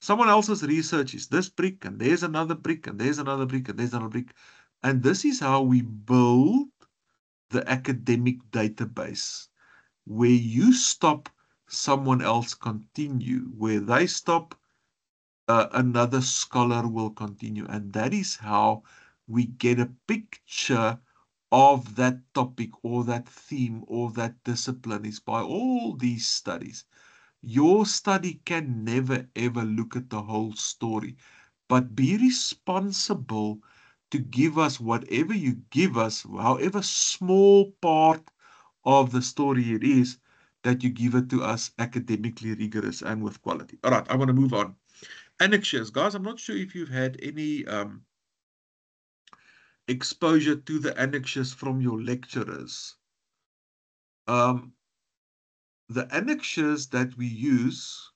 Someone else's research is this brick, and there's another brick, and there's another brick, and there's another brick. And this is how we build the academic database. Where you stop, someone else continue. Where they stop, another scholar will continue. And that is how we get a picture of that topic or that theme or that discipline, is by all these studies. Your study can never ever look at the whole story, but be responsible to give us whatever you give us, however small part of the story it is, that you give it to us academically rigorous and with quality. All right, I want to move on. Annexures. Guys, I'm not sure if you've had any exposure to the annexures from your lecturers. The annexures that we use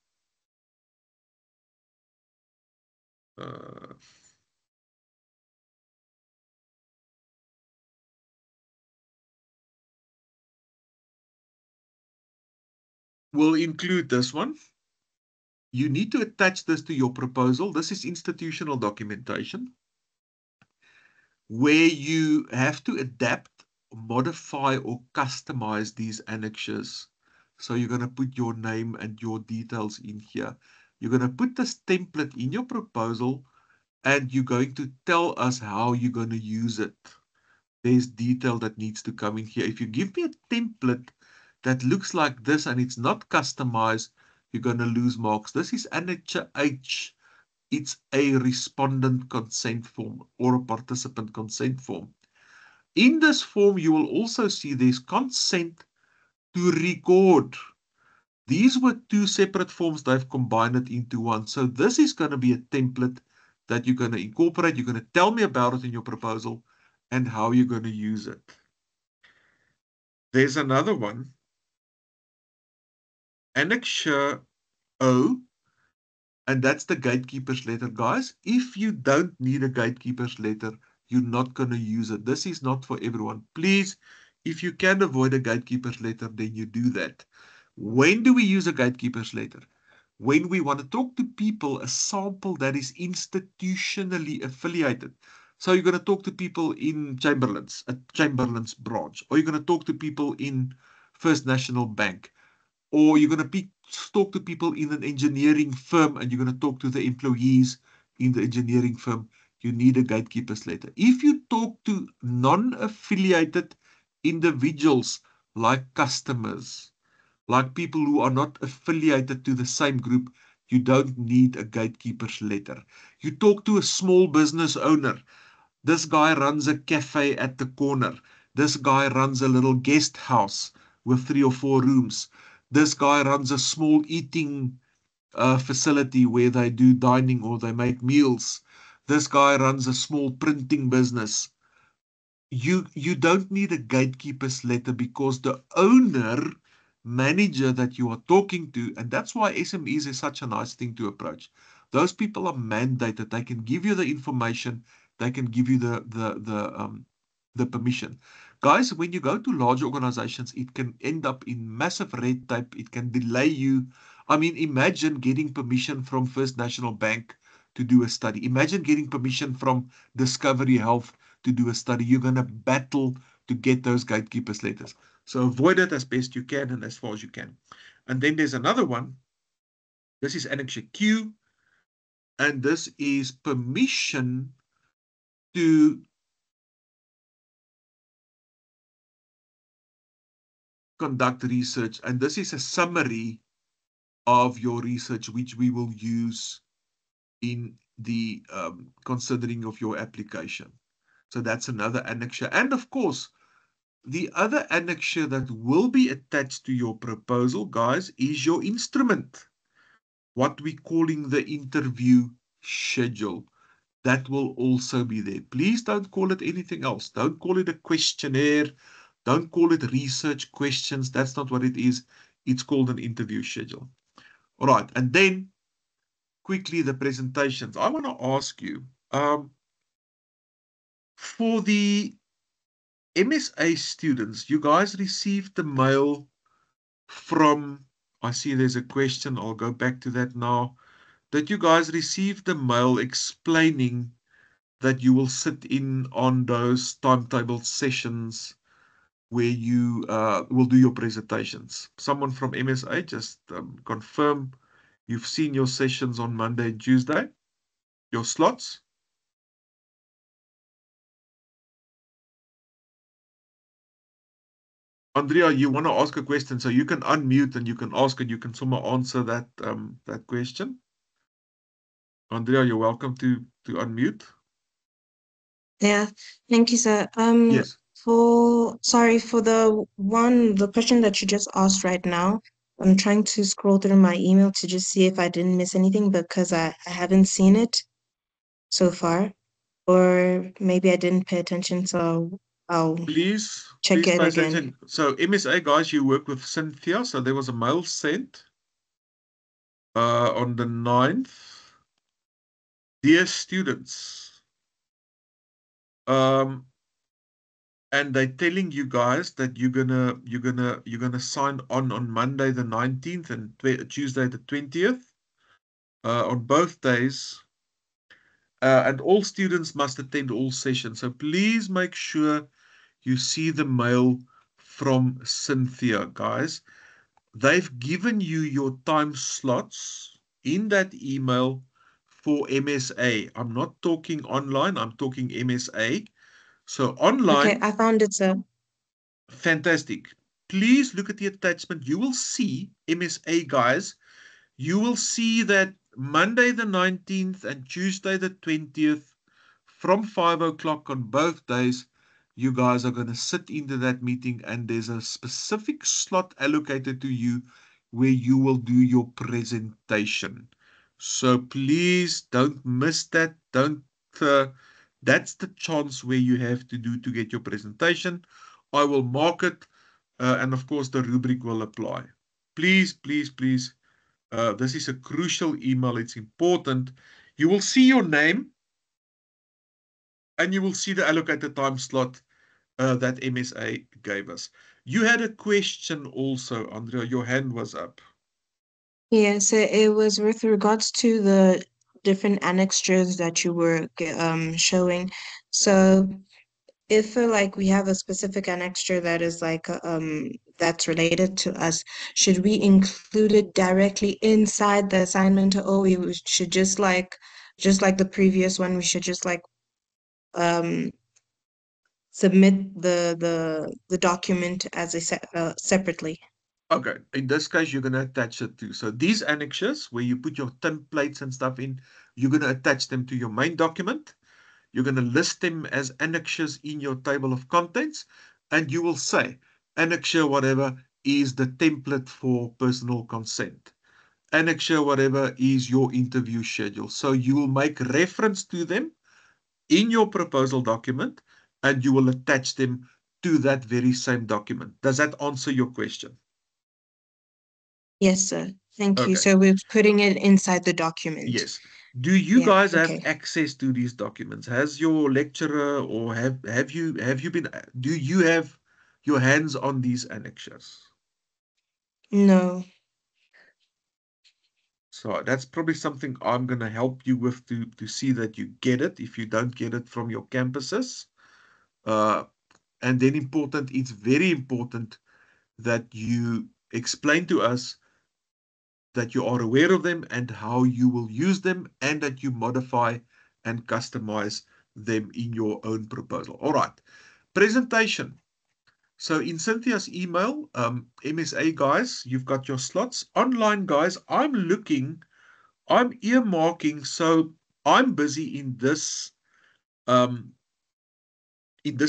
will include this one. You need to attach this to your proposal. This is institutional documentation, where you have to adapt, modify, or customize these annexures. So you're going to put your name and your details in here. You're going to put this template in your proposal, and you're going to tell us how you're going to use it. There's detail that needs to come in here. If you give me a template that looks like this and it's not customized, you're going to lose marks. This is Annexure H. It's a respondent consent form or a participant consent form. In this form, you will also see there's consent to record. These were two separate forms. They've combined it into one. So this is going to be a template that you're going to incorporate. You're going to tell me about it in your proposal and how you're going to use it. There's another one, Annexure O, and that's the gatekeeper's letter. Guys, if you don't need a gatekeeper's letter, you're not going to use it. This is not for everyone. Please, if you can avoid a gatekeeper's letter, then you do that. When do we use a gatekeeper's letter? When we want to talk to people, a sample that is institutionally affiliated. So you're going to talk to people in Chamberlain's, a Chamberlain's branch, or you're going to talk to people in First National Bank, or you're going to talk to people in an engineering firm, and you're going to talk to the employees in the engineering firm. You need a gatekeeper's letter. If you talk to non-affiliated individuals like customers, like people who are not affiliated to the same group, you don't need a gatekeeper's letter. You talk to a small business owner. This guy runs a cafe at the corner. This guy runs a little guest house with 3 or 4 rooms. This guy runs a small eating facility where they do dining or they make meals. This guy runs a small printing business. You don't need a gatekeeper's letter, because the owner, manager that you are talking to, and that's why SMEs is such a nice thing to approach. Those people are mandated. They can give you the information. They can give you the permission. Guys, when you go to large organizations, it can end up in massive red tape. It can delay you. I mean, imagine getting permission from First National Bank to do a study. Imagine getting permission from Discovery Health to do a study. You're going to battle to get those gatekeepers letters. So avoid it as best you can and as far as you can. And then there's another one. This is Annexure Q. And this is permission to conduct research. And this is a summary of your research, which we will use in the considering of your application. So that's another annexure. And of course, the other annexure that will be attached to your proposal, guys, is your instrument. What we're calling the interview schedule. That will also be there. Please don't call it anything else. Don't call it a questionnaire. Don't call it research questions. That's not what it is. It's called an interview schedule. All right. And then quickly, the presentations. I want to ask you, for the MSA students, you guys received the mail from, I see there's a question. I'll go back to that now. That you guys received the mail explaining that you will sit in on those timetable sessions where you will do your presentations. Someone from MSA just confirm you've seen your sessions on Monday and Tuesday, your slots. Andrea, you want to ask a question, so you can unmute and you can ask and you can somehow answer that that question. Andrea, you're welcome to unmute. Yeah, thank you, sir. Yes. For the question that you just asked right now, I'm trying to scroll through my email to just see if I didn't miss anything because I haven't seen it so far, or maybe I didn't pay attention, so I'll Please check it pay again. attention. So MSA guys, you work with Cynthia. So there was a mail sent on the 9th. Dear students, and they're telling you guys that you're gonna sign on Monday the 19th and Tuesday the 20th on both days. And all students must attend all sessions. So please make sure you see the mail from Cynthia, guys. They've given you your time slots in that email for MSA. I'm not talking online, I'm talking MSA. So Okay, online, I found it, sir. fantastic. Please look at the attachment. You will see, MSA guys, you will see that Monday the 19th and Tuesday the 20th from 5 o'clock on both days, you guys are going to sit into that meeting and there's a specific slot allocated to you where you will do your presentation. So please don't miss that. That's the chance where you have to do to get your presentation. I will mark it and of course the rubric will apply. Please, please, please. This is a crucial email. It's important. You will see your name and you will see the allocated time slot that MSA gave us. You had a question also, Andrea. Your hand was up. Yeah, so it was with regards to the different annexures that you were showing. So if like we have a specific annexure that is like that's related to us, should we include it directly inside the assignment, or we should just like the previous one, we should just like um submit the document as a separately? Okay, in this case, you're going to attach it to. So these annexures, where you put your templates and stuff in, you're going to attach them to your main document. You're going to list them as annexures in your table of contents, and you will say, annexure whatever is the template for personal consent. Annexure whatever is your interview schedule. So you will make reference to them in your proposal document, and you will attach them to that very same document. Does that answer your question? Yes, sir. Thank you. Okay. So we're putting it inside the document. Yes. Do you Yeah, guys have okay. access to these documents? Has your lecturer or have you been do you have your hands on these annexures? No. So that's probably something I'm going to help you with to see that you get it if you don't get it from your campuses. Uh, and then it's very important that you explain to us that you are aware of them and how you will use them, and that you modify and customize them in your own proposal. All right. Presentation. So in Cynthia's email, MSA guys, you've got your slots. Online guys, I'm earmarking, so I'm busy in this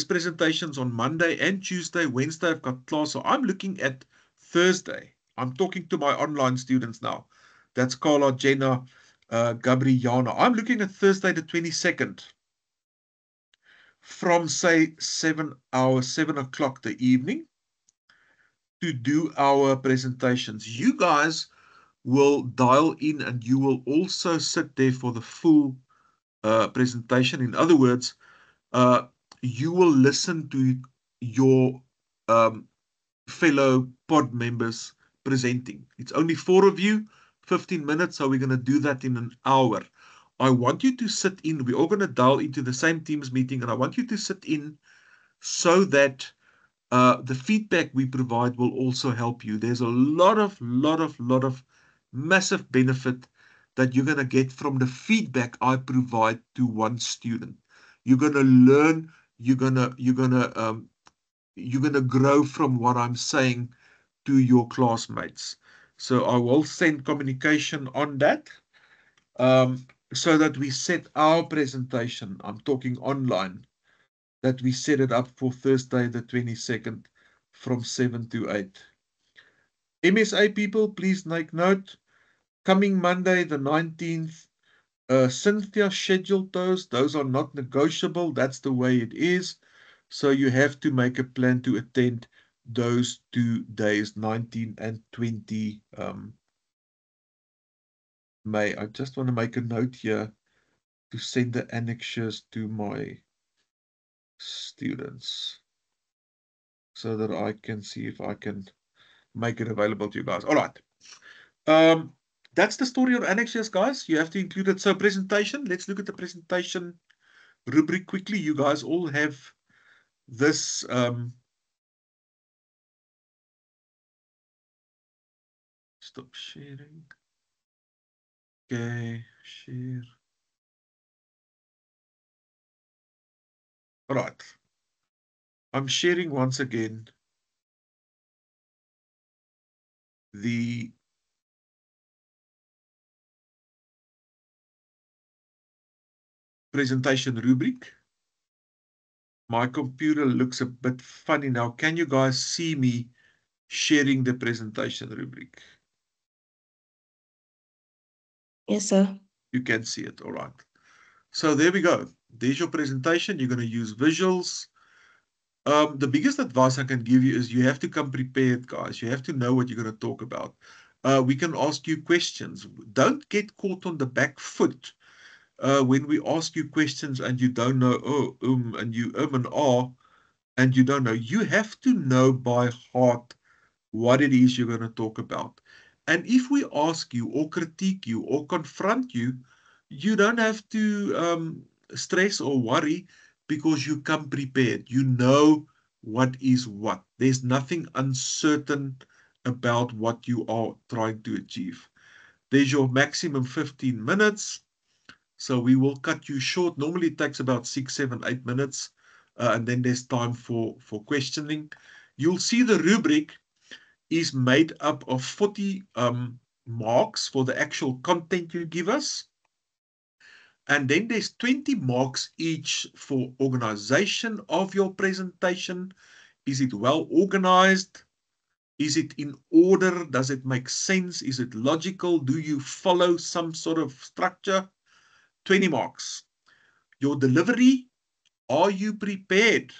presentations on Monday and Tuesday. Wednesday I've got class, so I'm looking at Thursday. I'm talking to my online students now. That's Carla, Jenna, Gabriana. I'm looking at Thursday the 22nd from say 7 o'clock the evening to do our presentations. You guys will dial in and you will also sit there for the full presentation. In other words, you will listen to your fellow pod members presenting. It's only 4 of you, 15 minutes, so we're going to do that in an hour. I want you to sit in. We're all going to dial into the same Teams meeting, and I want you to sit in so that the feedback we provide will also help you. There's a lot of massive benefit that you're going to get from the feedback I provide to one student. You're going to learn. You're gonna you're going to grow from what I'm saying to your classmates. So I will send communication on that, so that we set our presentation. I'm talking online, that we set it up for Thursday the 22nd from 7 to 8. MSA people, please make note. Coming Monday the 19th, Cynthia scheduled those. Those are not negotiable. That's the way it is. So you have to make a plan to attend those 2 days, 19 and 20 May. I just want to make a note here to send the annexures to my students so that I can see if I can make it available to you guys. All right. That's the story of annexures, guys. You have to include it. So presentation, let's look at the presentation rubric quickly. You guys all have this stop sharing. Okay, share. All right. I'm sharing once again the presentation rubric. My computer looks a bit funny now. Can you guys see me sharing the presentation rubric? Yes, sir. You can see it. All right. So there we go. There's your presentation. You're going to use visuals. The biggest advice I can give you is you have to come prepared, guys. You have to know what you're going to talk about. We can ask you questions. Don't get caught on the back foot when we ask you questions and you don't know, and you and ah, and you don't know. You have to know by heart what it is you're going to talk about. And if we ask you or critique you or confront you, you don't have to stress or worry because you come prepared. You know what is what. There's nothing uncertain about what you are trying to achieve. There's your maximum 15 minutes. So we will cut you short. Normally it takes about 6, 7, 8 minutes. And then there's time for questioning. You'll see the rubric is made up of 40 marks for the actual content you give us. And then there's 20 marks each for organization of your presentation. Is it well organized? Is it in order? Does it make sense? Is it logical? Do you follow some sort of structure? 20 marks. Your delivery, are you prepared?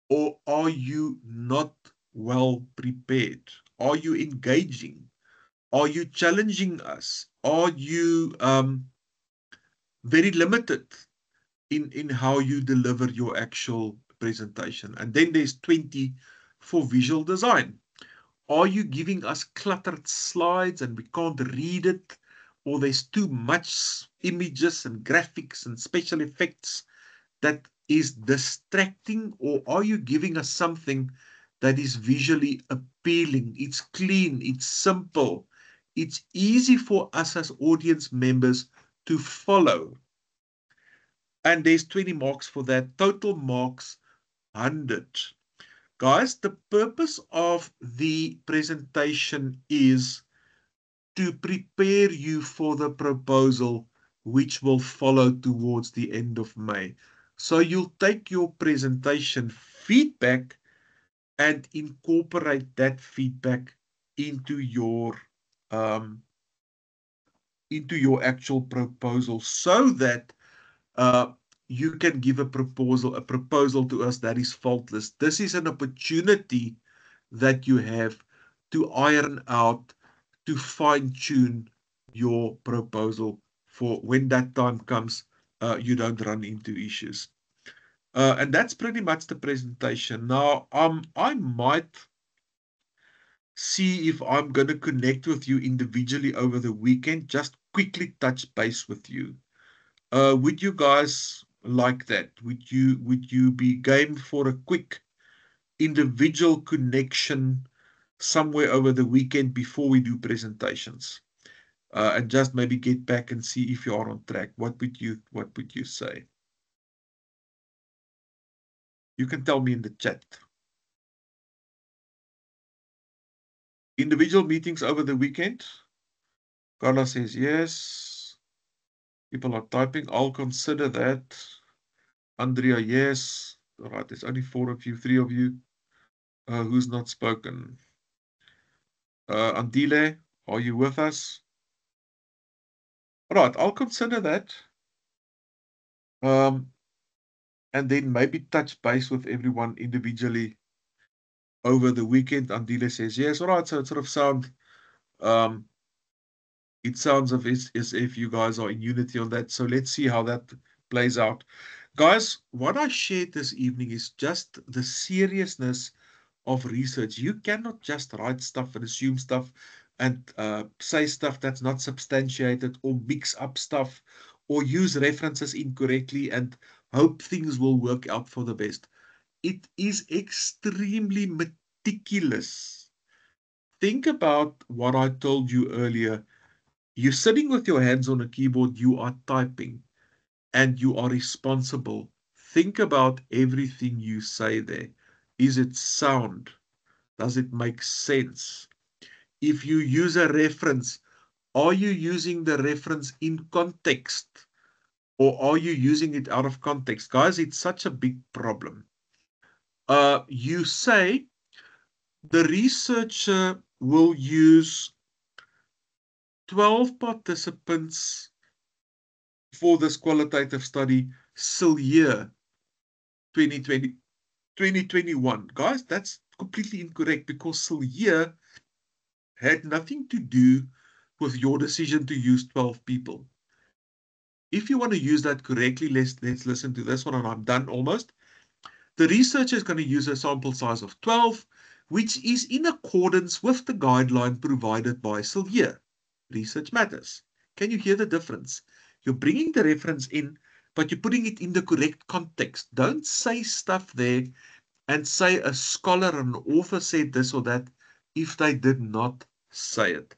Or are you not well prepared? Are you engaging? Are you challenging us? Are you very limited in how you deliver your actual presentation? And then there's 20 for visual design. Are you giving us cluttered slides and we can't read it? Or there's too much images and graphics and special effects that is distracting? Or are you giving us something that is visually appealing? It's clean, it's simple, it's easy for us as audience members to follow. And there's 20 marks for that. Total marks 100. Guys, the purpose of the presentation is to prepare you for the proposal which will follow towards the end of May. So you'll take your presentation feedback and incorporate that feedback into your actual proposal so that you can give a proposal to us that is faultless. This is an opportunity that you have to iron out, to fine-tune your proposal for when that time comes, you don't run into issues. And that's pretty much the presentation. Now, I might see if I'm going to connect with you individually over the weekend, just quickly touch base with you. Would you guys like that? Would you be game for a quick individual connection somewhere over the weekend before we do presentations? And just maybe get back and see if you are on track. What would you say? You can tell me in the chat. Individual meetings over the weekend. Carla says yes. People are typing. I'll consider that. Andrea, yes. All right, there's only 4 of you, 3 of you. Who's not spoken? Andile, are you with us? All right, I'll consider that. And then maybe touch base with everyone individually over the weekend. Andile says yes. All right, so it sort of sounds as if you guys are in unity on that. So let's see how that plays out. Guys, what I shared this evening is just the seriousness of research. You cannot just write stuff and assume stuff and say stuff that's not substantiated, or mix up stuff, or use references incorrectly and hope things will work out for the best. It is extremely meticulous. Think about what I told you earlier. You're sitting with your hands on a keyboard, you are typing, and you are responsible. Think about everything you say there. Is it sound? Does it make sense? If you use a reference, are you using the reference in context, or are you using it out of context? Guys, it's such a big problem. You say the researcher will use 12 participants for this qualitative study, Sillier 2020, 2021. Guys, that's completely incorrect, because Sillier had nothing to do with your decision to use 12 people. If you want to use that correctly, let's listen to this one, and I'm done almost. The researcher is going to use a sample size of 12, which is in accordance with the guideline provided by Sillier. Research matters. Can you hear the difference? You're bringing the reference in, but you're putting it in the correct context. Don't say stuff there and say a scholar or an author said this or that if they did not say it.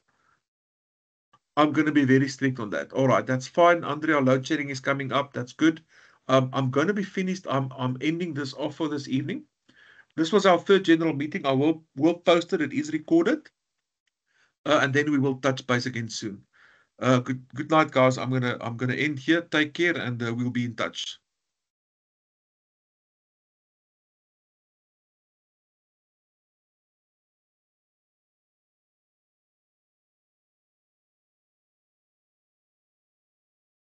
I'm going to be very strict on that. All right, that's fine. Andrea, load shedding is coming up. That's good. I'm going to be finished. I'm ending this off for this evening. This was our third general meeting. I will post it. It is recorded. And then we will touch base again soon. Good night, guys. I'm gonna end here. Take care, and we'll be in touch.